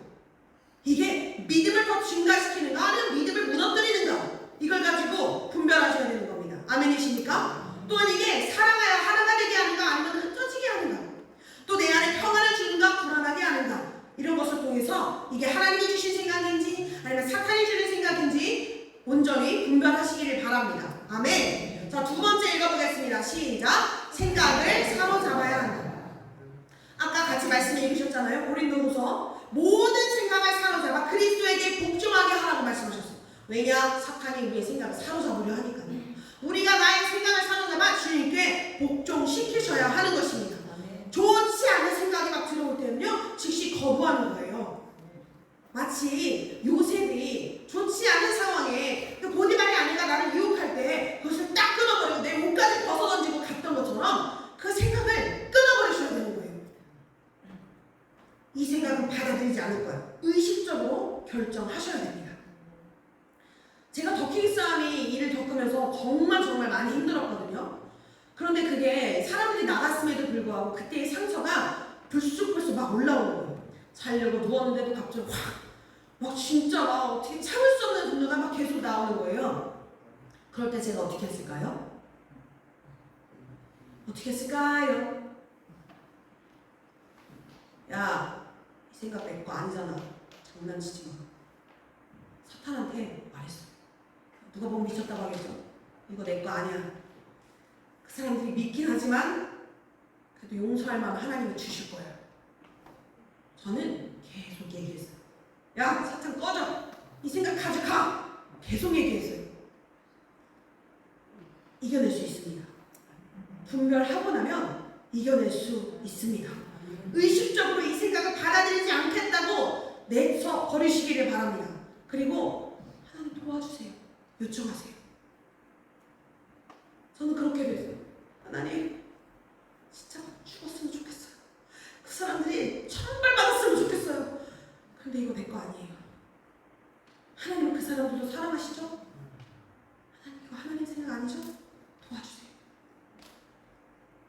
이게 믿음을 더 증가시키는가? 아니면 믿음을 무너뜨리는가? 이걸 가지고 분별하셔야 되는 겁니다. 아멘이십니까? 또한 이게 사랑하여 하나가 되게 하는가? 아니면 흩어지게 하는가? 또 내 안에 평안을 주는가? 불안하게 하는가? 이런 것을 통해서 이게 하나님이 주신 생각인지 아니면 사탄이 주는 생각인지 온전히 분별하시기를 바랍니다. 아멘. 자, 두 번째 읽어보겠습니다. 시작! 생각을 사로잡아야 한다. 아까 같이 말씀을 읽으셨잖아요. 고린도후서 모든 생각을 사로잡아 그리스도에게 복종하게 하라고 말씀하셨어요. 왜냐? 사탄이 우리의 생각을 사로잡으려 하니까요. 우리가 나의 생각을 사로잡아 주님께 복종시키셔야 하는 것입니다. 좋지 않은 생각이 막 들어올 때는요, 즉시 거부하는 거예요. 마치 요셉이 좋지 않은 상황에 본의 말이 아니라 나를 유혹할 때 그것을 딱 끊어버리고 내 옷까지 벗어던지고 갔던 것처럼 그 생각을 끊어버리셔야 되는 거예요. 이 생각은 받아들이지 않을 거야. 의식적으로 결정하셔야 됩니다. 제가 더킹스암이 일을 겪으면서 정말 많이 힘들었거든요. 그런데 그게 사람들이 나갔음에도 불구하고 그때의 상처가 불쑥불쑥 막 올라오는 거예요. 자려고 누웠는데도 갑자기 막 진짜 막 어떻게 참을 수 없는 분노가 막 계속 나오는 거예요. 그럴 때 제가 어떻게 했을까요? 어떻게 했을까요? 야, 이 생각 내 거 아니잖아. 장난치지 마. 사탄한테 말했어. 누가 보면 미쳤다고 하겠죠? 이거 내 거 아니야. 그 사람들이 믿긴 하지만 그래도 용서할 만한 하나님이 주실 거야. 저는 계속 얘기했어요. 야, 사탄 꺼져. 이 생각 가져가. 계속 얘기했어요. 이겨낼 수 있습니다. 분별하고 나면 이겨낼 수 있습니다. 의식적으로 이 생각을 받아들이지 않겠다고 내쳐 버리시기를 바랍니다. 그리고 하나님 도와주세요. 요청하세요. 저는 그렇게 됐어요. 하나님, 진짜 죽었으면 좋겠어요. 그 사람들이 천벌 받았으면 좋겠어요. 근데 이거 내 거 아니에요. 하나님은 그 사람들도 사랑하시죠? 하나님, 이거 하나님 생각 아니죠? 도와주세요.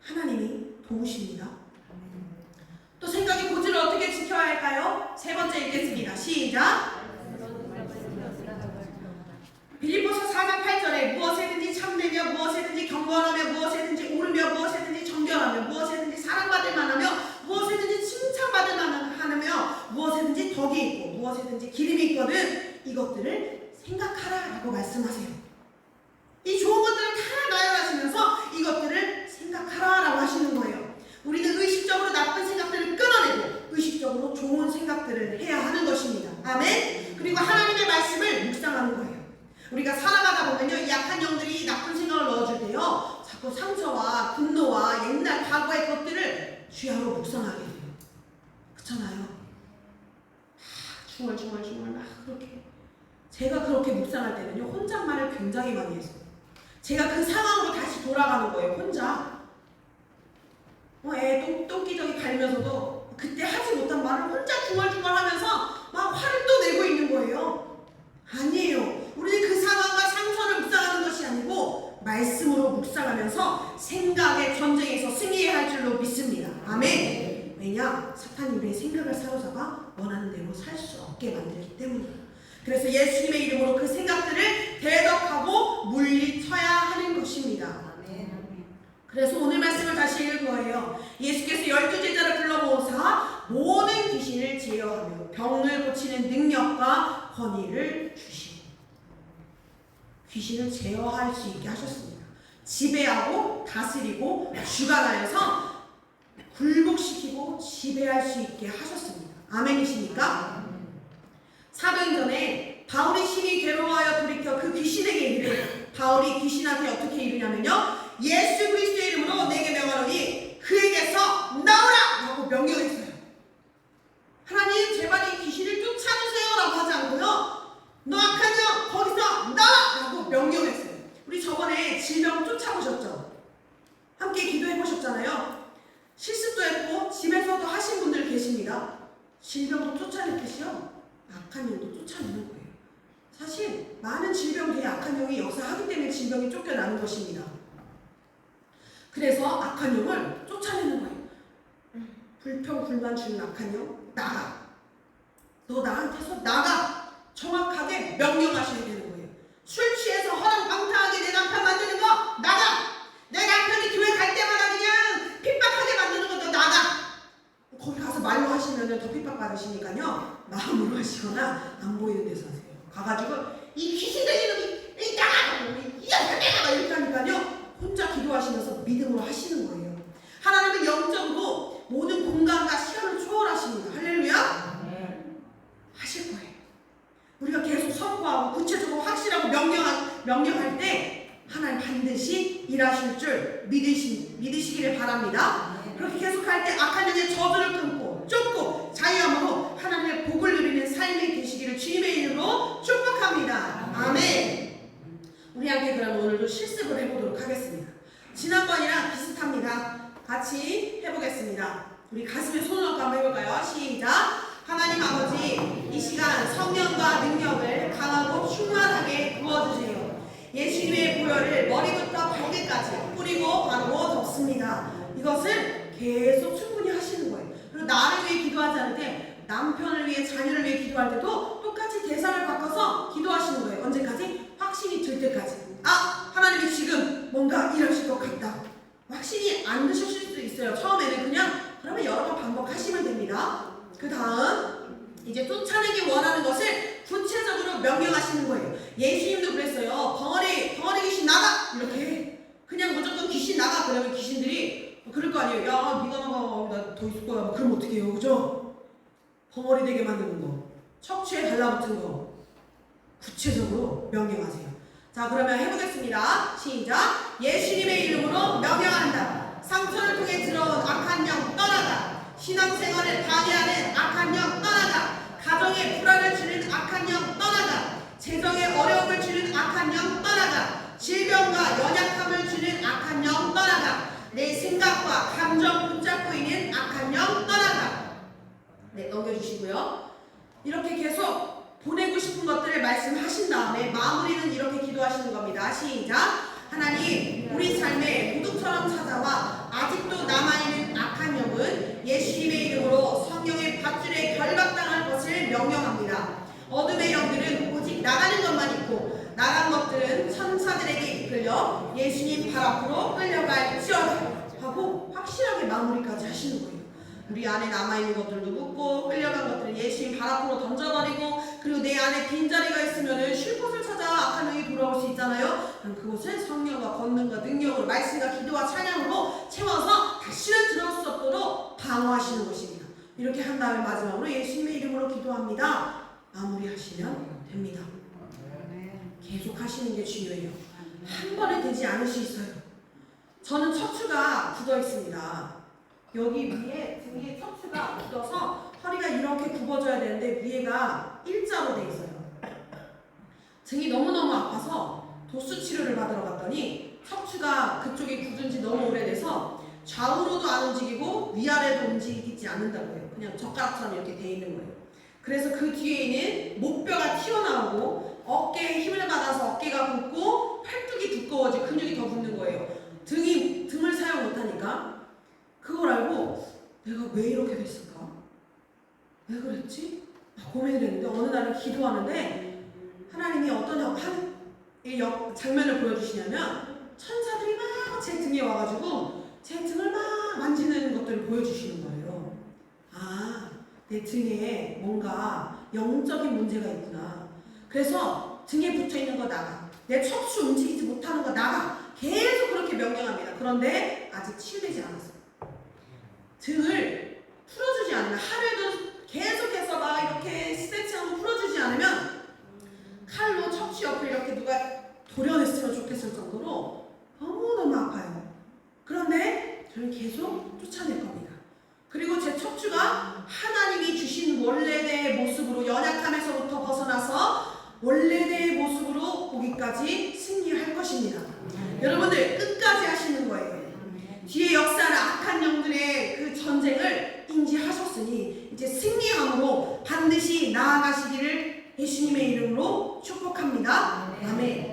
하나님이 도우십니다. 또 생각의 고지를 어떻게 지켜야 할까요? 세 번째 읽겠습니다. 시작! 빌립보서 4장 8절에 무엇에든지 참되며 무엇에든지 경건하며 무엇에든지 옳으며 무엇에든지 정결하며 무엇에든지 사랑받을 만하며 무엇에든지 칭찬받을 만하며 무엇에든지 덕이 있고 무엇에든지 기름이 있거든 이것들을 생각하라라고 말씀하세요. 이 좋은 것들을 다 나열하시면서 이것들을 생각하라라고 하시는 거예요. 우리는 의식적으로 나쁜 생각들을 끊어내고 의식적으로 좋은 생각들을 해야 하는 것입니다. 아멘. 그리고 하나님의 말씀을 묵상하는 거예요. 우리가 살아가다 보면요, 약한 영들이 나쁜 생각을 넣어줄 때요, 자꾸 상처와 분노와 옛날 과거의 것들을 주야로 묵상하게 돼요. 그렇잖아요. 중얼중얼 막 그렇게. 제가 그렇게 묵상할 때는요, 혼잣말을 굉장히 많이 했어요. 제가 그 상황으로 다시 돌아가는 거예요, 혼자. 애 똥기저귀 갈면서도 그때 하지 못한 말을 혼자 중얼중얼 하면서 막 화를 또 내고 있는 거예요. 아니에요. 우리는 그 상황과 상처를 묵상하는 것이 아니고 말씀으로 묵상하면서 생각의 전쟁에서 승리해야 할 줄로 믿습니다. 아멘. 왜냐? 사탄이 우리의 생각을 사로잡아 원하는 대로 살 수 없게 만들기 때문이에요. 그래서 예수님의 이름으로 그 생각들을 대적하고 물리쳐야 하는 것입니다. 그래서 오늘 말씀을 다시 읽을 거예요. 예수께서 12제자를 불러 모으사 모든 귀신을 제어하며 병을 고치는 능력과 권위를 주시고 귀신을 제어할 수 있게 하셨습니다. 지배하고 다스리고 주관하여서 굴복시키고 지배할 수 있게 하셨습니다. 아멘이십니까? 사도행전에 바울이 심히 괴로워하여 돌이켜 그 귀신에게 이르되 바울이 귀신한테 어떻게 이르냐면요, 예수 그리스도의 이름으로 내게 명하노니 그에게서 나오라! 라고 명령했어요. 하나님, 제발 이 귀신을 쫓아주세요 라고 하지 않고요, 너 악한 영 거기서 나와! 라고 명령했어요. 우리 저번에 질병 쫓아보셨죠? 함께 기도해보셨잖아요. 실습도 했고 집에서도 하신 분들 계십니다. 질병도 쫓아냈듯이요, 악한 영도 쫓아내는 거예요. 사실 많은 질병 뒤에 악한 영이 역사하기 때문에 질병이 쫓겨나는 것입니다. 그래서 악한 영을 쫓아내는 거예요. 불평불만 주는 악한 영, 나가. 너 나한테서 나가. 정확하게 명령하셔야 되는 거예요. 술 취해서 허랑방탕하게 내 남편 만드는 거 나가. 내 남편이 교회 갈 때마다 그냥 핍박하게 만드는 거 너 나가. 거기 가서 말로 하시면 더 핍박 받으시니까요, 마음으로 하시거나 안 보이는 데서 하세요. 가가지고 이 귀신들 이놈이 나가! 이렇게 하니까요, 혼자 기도하시면서 믿음으로 하시는 거예요. 하나님은 영적으로 모든 공간과 시간을 초월하십니다. 할렐루야. 하실 거예요. 우리가 계속 선포하고 구체적으로 확실하고 명령할 때 하나님 반드시 일하실 줄 믿으시기를 바랍니다. 그렇게 계속할 때 악한 영의 저주를 끊고 쫓고 자유함으로 하나님의 복을 누리는 삶이 되시기를 주님의 이름으로 축복합니다. 아멘. 우리 함께 그럼 오늘도 실습을 해보도록 하겠습니다. 지난번이랑 비슷합니다. 같이 해보겠습니다. 우리 가슴에 손을 얹고 한번 해볼까요? 시작! 하나님 아버지, 이 시간 성령과 능력을 강하고 충만하게 부어주세요. 예수님의 보혈을 머리부터 발끝까지 뿌리고 바르고 덮습니다. 이것을 계속 충분히 하시는 거예요. 그리고 나를 위해 기도하지 않을 때, 남편을 위해, 자녀를 위해 기도할 때도 똑같이 대상을 바꿔서 기도하시는 거예요. 언제까지? 확신이 들 때까지. 아, 하나님이 지금 뭔가 일하실 것 같다. 확신이 안 드실 수도 있어요. 처음에는 그러면 여러 번 반복하시면 됩니다. 그 다음 이제 쫓아내기 원하는 것을 구체적으로 명령하시는 거예요. 예수님도 그랬어요. 벙어리 귀신 나가! 이렇게 그냥 무조건 귀신 나가! 그러면 귀신들이 그럴 거 아니에요. 야 네가 나가, 나 더 있을 거야. 그럼 어떻게 해요, 그죠? 벙어리 되게 만드는 거, 척추에 달라붙은 거 구체적으로 명령하세요. 자, 그러면 해보겠습니다. 시작. 예수님의 이름으로 명령한다. 상처를 통해 들어온 악한 영 떠나가. 신앙생활을 방해하는 악한 영 떠나가. 가정에 불안을 주는 악한 영 떠나가. 재정에 어려움을 주는 악한 영 떠나가. 질병과 연약함을 주는 악한 영 떠나가. 내 생각과 감정 붙잡고 있는 악한 영 떠나가. 네, 넘겨주시고요. 이렇게 계속 보내고 싶은 것들을 말씀하신 다음에 마무리는 이렇게 기도하시는 겁니다. 시작. 하나님, 우리 삶에 도둑처럼 찾아와 아직도 남아있는 악한 영은 예수님의 이름으로 성령의 밧줄에 결박당할 것을 명령합니다. 어둠의 영들은 오직 나가는 것만 있고 나간 것들은 천사들에게 이끌려 예수님 발 앞으로 끌려갈지어다 하고 확실하게 마무리까지 하시는 거예요. 우리 안에 남아있는 것들도 묻고 끌려간 것들은 예수님 발 앞으로 던져버리고, 그리고 내 안에 빈자리가 있으면은 쉴 곳을 찾아 악한 영이 돌아올 수 있잖아요. 그럼 그곳을 성령과 권능과 능력으로, 말씀과 기도와 찬양으로 채워서 다시는 들어올 수 없도록 방어하시는 것입니다. 이렇게 한 다음에 마지막으로 예수님의 이름으로 기도합니다. 마무리하시면 됩니다. 계속 하시는 게 중요해요. 한 번에 되지 않을 수 있어요. 저는 척추가 굳어 있습니다. 여기 위에 등에 척추가 굳어서 허리가 이렇게 굽어져야 되는데 위에가 일자로 돼 있어요. 등이 너무너무 아파서 도수 치료를 받으러 갔더니 척추가 그쪽이 굳은 지 너무 오래돼서 좌우로도 안 움직이고 위아래도 움직이지 않는다고 해요. 그냥 젓가락처럼 이렇게 돼 있는 거예요. 그래서 그 뒤에 있는 목뼈가 튀어나오고 어깨에 힘을 받아서 어깨가 붓고 팔뚝이 두꺼워지고 근육이 더 붙는 거예요. 등을 사용 못하니까. 그걸 알고 내가 왜 이렇게 됐을까? 왜 그랬지? 고민을 했는데 어느 날은 기도하는데 하나님이 어떤 장면을 보여주시냐면 천사들이 막 제 등에 와가지고 제 등을 막 만지는 것들을 보여주시는 거예요. 아, 내 등에 뭔가 영적인 문제가 있구나. 그래서 등에 붙어있는 거 나가. 내 척추 움직이지 못하는 거 나가. 계속 그렇게 명령합니다. 그런데 아직 치유되지 않았어요. 등을 풀어주지 않으면, 하루에도 계속해서 막 이렇게 스트레칭하고 풀어주지 않으면 칼로 척추 옆을 이렇게 누가 도려냈으면 좋겠을 정도로 너무너무 아파요. 그런데 저는 계속 쫓아낼 겁니다. 그리고 제 척추가 하나님이 주신 원래의 모습으로, 연약함에서부터 벗어나서 원래의 모습으로 오기까지 승리할 것입니다. 여러분들 끝까지 하시는 거예요. 뒤에 역사하는 악한 영들의 그 전쟁을 인지하셨으니 이제 승리함으로 반드시 나아가시기를 예수님의 이름으로 축복합니다. 아멘.